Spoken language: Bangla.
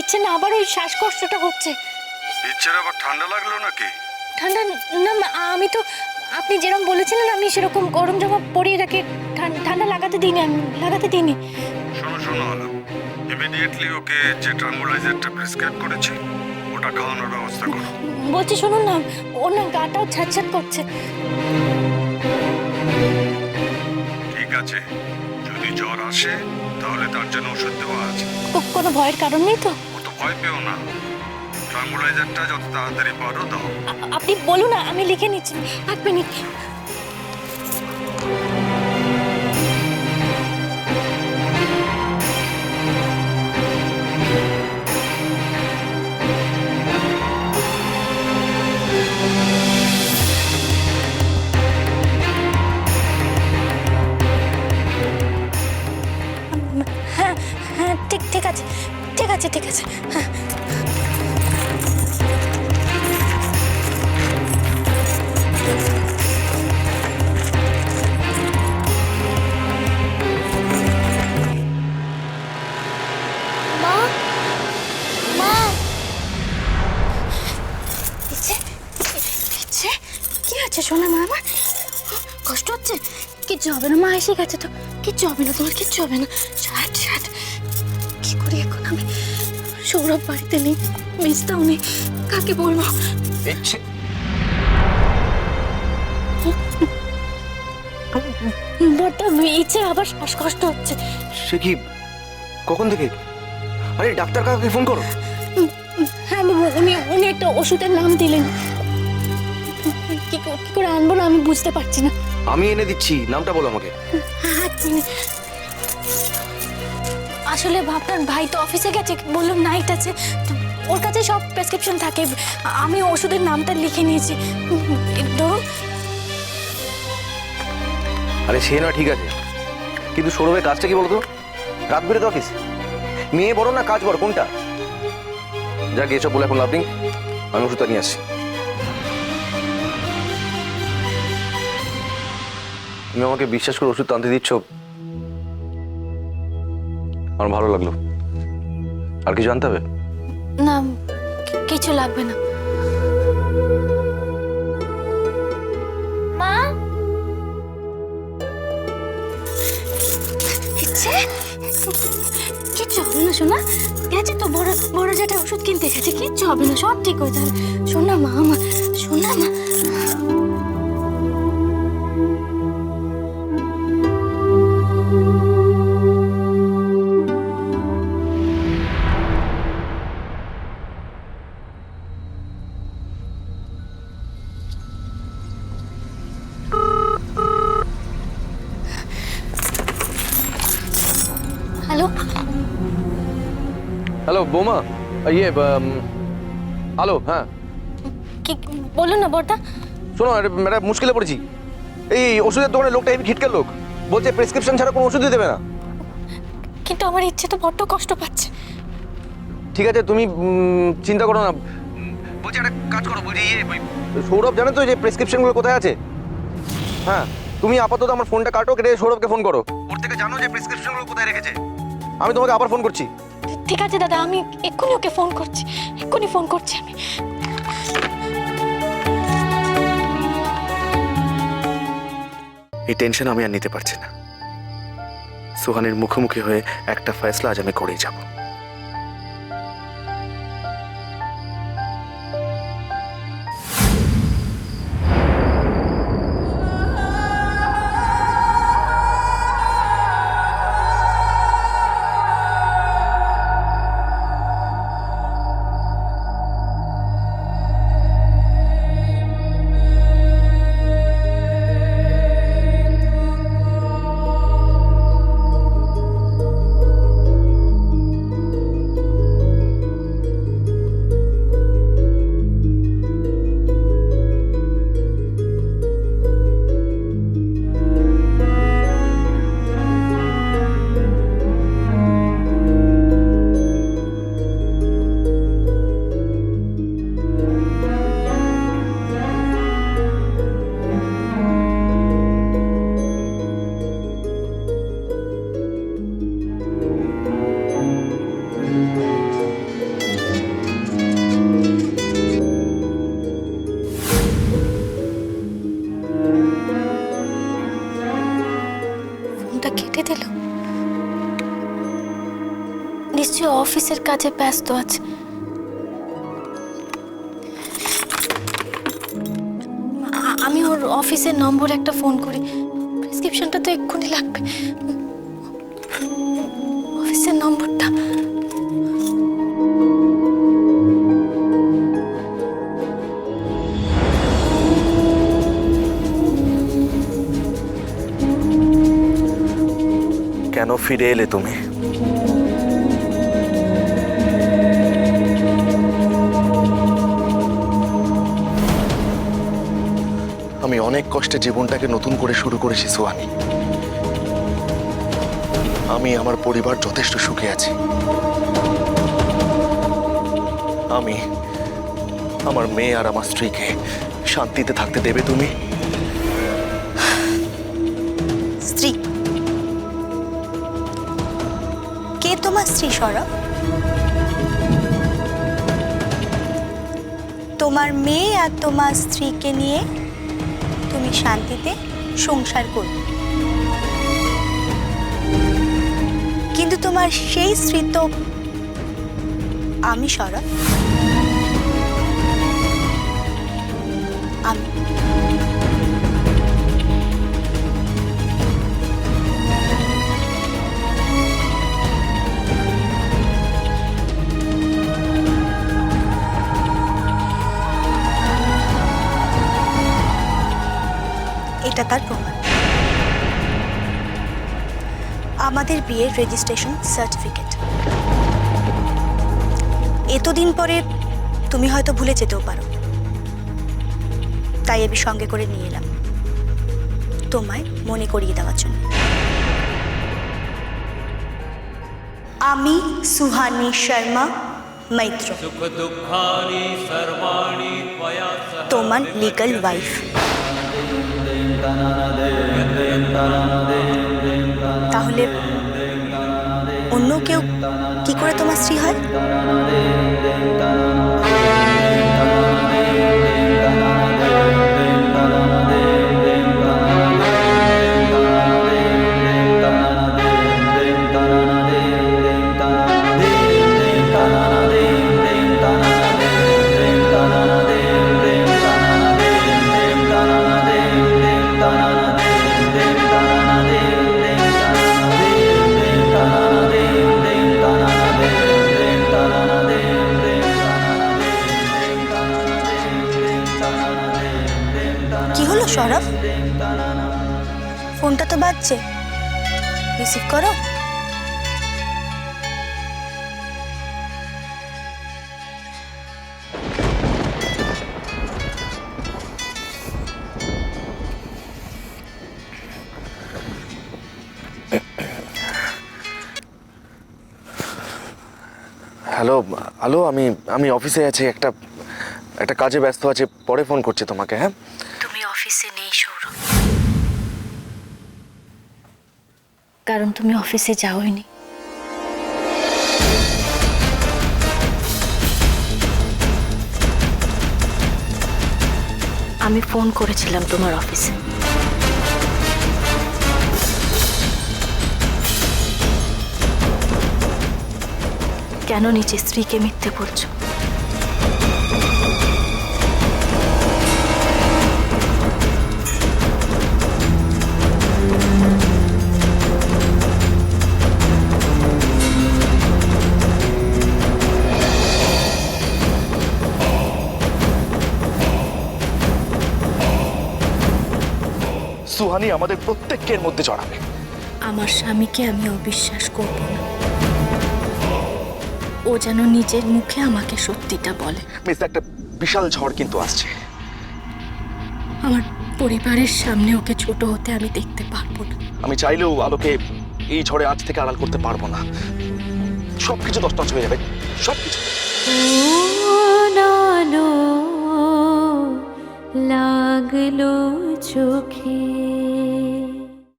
ইচ্ছে না, আবার ওই শ্বাসকষ্টটা হচ্ছে। ইচ্ছের আবার ঠান্ডা লাগলো নাকি? ঠান্ডা না আমি তো আপনি যেরকম বলেছিলেন আমি সেরকম গরম জামা পরিয়ে রাখি, ঠান্ডা লাগাতে দিইনি। শোনো শোনো আলাপ, ইমিডিয়েটলি ওকে যে ট্রাঙ্গুলাইজারটা প্রেসক্রাইব করেছি ওটা খাওয়ানোর ব্যবস্থা করো। বলছি শুনুন না, ওর না গাটাও ছ্যাঁতছ্যাঁত করছে। ঠিক আছে, যদি জ্বর আসে তাহলে তার জন্য ওষুধ দেওয়া আছে। কোনো ভয়ের কারণ নেই তো? ও তো ভয় পেও না, ট্রাঙ্গুলাইজারটা যত তাড়াতাড়ি পারো দাও। আপনি বলুন না, আমি লিখে নিচ্ছি, 1 মিনিট। হ্যাঁ হ্যাঁ, ঠিক আছে, হ্যাঁ। মা, মা, ইচ্ছে কি আছে শোনা মা? আমার কষ্ট হচ্ছে? কিচ্ছু হবে না মা, এসে গেছে তো, কিচ্ছু হবে না তোমার, কিচ্ছু হবে না। শাট কি করি এখন আমি? সৌরভ বাড়িতে নেই, মিসটাও নেই, কাকে বলবো? বড়টা ইচ্ছে আবার শ্বাসকষ্ট হচ্ছে। সে কি? কখন থেকে? আরে ডাক্তার কাকে ফোন করো। হ্যাঁ বাবু, উনি একটা ওষুধের নাম দিলেন, কি করে আনবো না আমি বুঝতে পারছি না। আমি এনে দিচ্ছি, নামটা বলো আমাকে। হ্যাঁ, আসলে আপনার ভাই তো অফিসে গেছে, বললাম নাইট আছে তো, ওর কাছে সব প্রেসক্রিপশন থাকে, আমি ওষুধের নামটা লিখে নিয়েছি। ধরুন। আরে সে না ঠিক আছে, কিন্তু সৌরভের কাজটা কি বলতো? রাত বেরোতে অফিস, মেয়ে বড় না কাজ বড়, কোনটা? যাক এসব বলে এখন লাভ নেই, আমি ওষুধটা নিয়ে আসছি। তুমি আমাকে বিশ্বাস করে ওষুধ আনতে দিচ্ছ, আমার ভালো লাগলো। আর কিছু জানতে হবে? না, কিছু লাগবে না। মা, কিচ্ছু হবে না শোনা, গেছে তো বড় যেটা ওষুধ কিনতে গেছে, কিচ্ছু হবে না, সব ঠিক হয়ে যাবে। শোনা মা, আমার শোনা মা। হ্যালো হ্যালো বৌমা, হ্যালো, হ্যাঁ কি বলুন না বড়দা। শোনো, একটা মুশকিলে পড়েছি। এই ওষুধের দোকানে লোকটা এই খিটকের লোক, বলছে প্রেসক্রিপশন ছাড়া কোনো ওষুধই দেবে না। কিন্তু আমার ইচ্ছে তো বড্ড কষ্ট পাচ্ছে। ঠিক আছে, তুমি চিন্তা করো না। বলছি একটা কাজ করো, বলছি সৌরভ জানো তো যে প্রেসক্রিপশনগুলো কোথায় আছে? হ্যাঁ, তুমি আপাতত আমার ফোনটা কাটো, কেটে সৌরভকে ফোন করো, ওর থেকে জানো যে প্রেসক্রিপশনগুলো কোথায় রেখেছে। আমি তোমাকে আবার ফোন করছি। ঠিক আছে দাদা, আমি এক্ষুনি ওকে ফোন করছি, আমি। এই টেনশন আমি আর নিতে পারছি না। সোহানের মুখোমুখি হয়ে একটা ফয়সলা আজ আমি করেই যাব। অফিসের কাজে ব্যস্ত আছে। আমি ওর অফিসের নম্বর একটা ফোন করি, প্রেসক্রিপশনটা তো এক্ষুনি লাগবে। অফিসের নম্বরটা কেন ফিরে এলে তুমি? আমি অনেক কষ্টে জীবনটাকে নতুন করে শুরু করেছি সুহানি। আমি আমার পরিবার যথেষ্ট সুখে আছি। আমি আমার মেয়ে আর আমার স্ত্রীকে শান্তিতে থাকতে দেবে তুমি? স্ত্রী? কে তোমার স্ত্রী সৌরভ? তোমার মেয়ে আর তোমার স্ত্রীকে নিয়ে তুমি শান্তিতে সংসার করবে, কিন্তু তোমার সেই স্ত্রী তো আমি সৌরভ। আমি এটা তার প্রমাণ, আমাদের বিয়ের রেজিস্ট্রেশন সার্টিফিকেট। এতদিন পরে তুমি হয়তো ভুলে যেতেও পারো, তাই আমি সঙ্গে করে নিয়ে এলাম তোমায় মনে করিয়ে দেওয়ার জন্য। আমি সুহানি শর্মা মৈত্র, তোমার লিগ্যাল ওয়াইফ। তাহলে অন্য কেউ কি করে তোমার স্ত্রী হয়? কি হলো সৌরভ? ফোনটা তো বাজছে, রিসিভ করো। হ্যালো হ্যালো, আমি অফিসে আছি, একটা কাজে ব্যস্ত আছে, পরে ফোন করছি তোমাকে। হ্যাঁ, তুমি অফিসে নেই সৌরভ, কারণ তুমি অফিসে যাওইনি। আমি ফোন করেছিলাম তোমার অফিসে। কেন নিজের স্ত্রীকে মিথ্যে বলছো? সুহানি আমাদের প্রত্যেকের মধ্যে জড়াবে। আমার স্বামীকে আমি অবিশ্বাস করব না, ও যেন নিজের মুখে আমাকে সত্যিটা বলে। মিস, একটা বিশাল ঝড় কিন্তু আসছে। আমার পরিবারের সামনে ওকে ছোট হতে আমি দেখতে পারবো না। আমি চাইলেও আলোকে এই ঝড়ে আজ থেকে আড়াল করতে পারবো না। সবকিছু তছনছ হয়ে যাবে, সবকিছু। লাগলো চোখে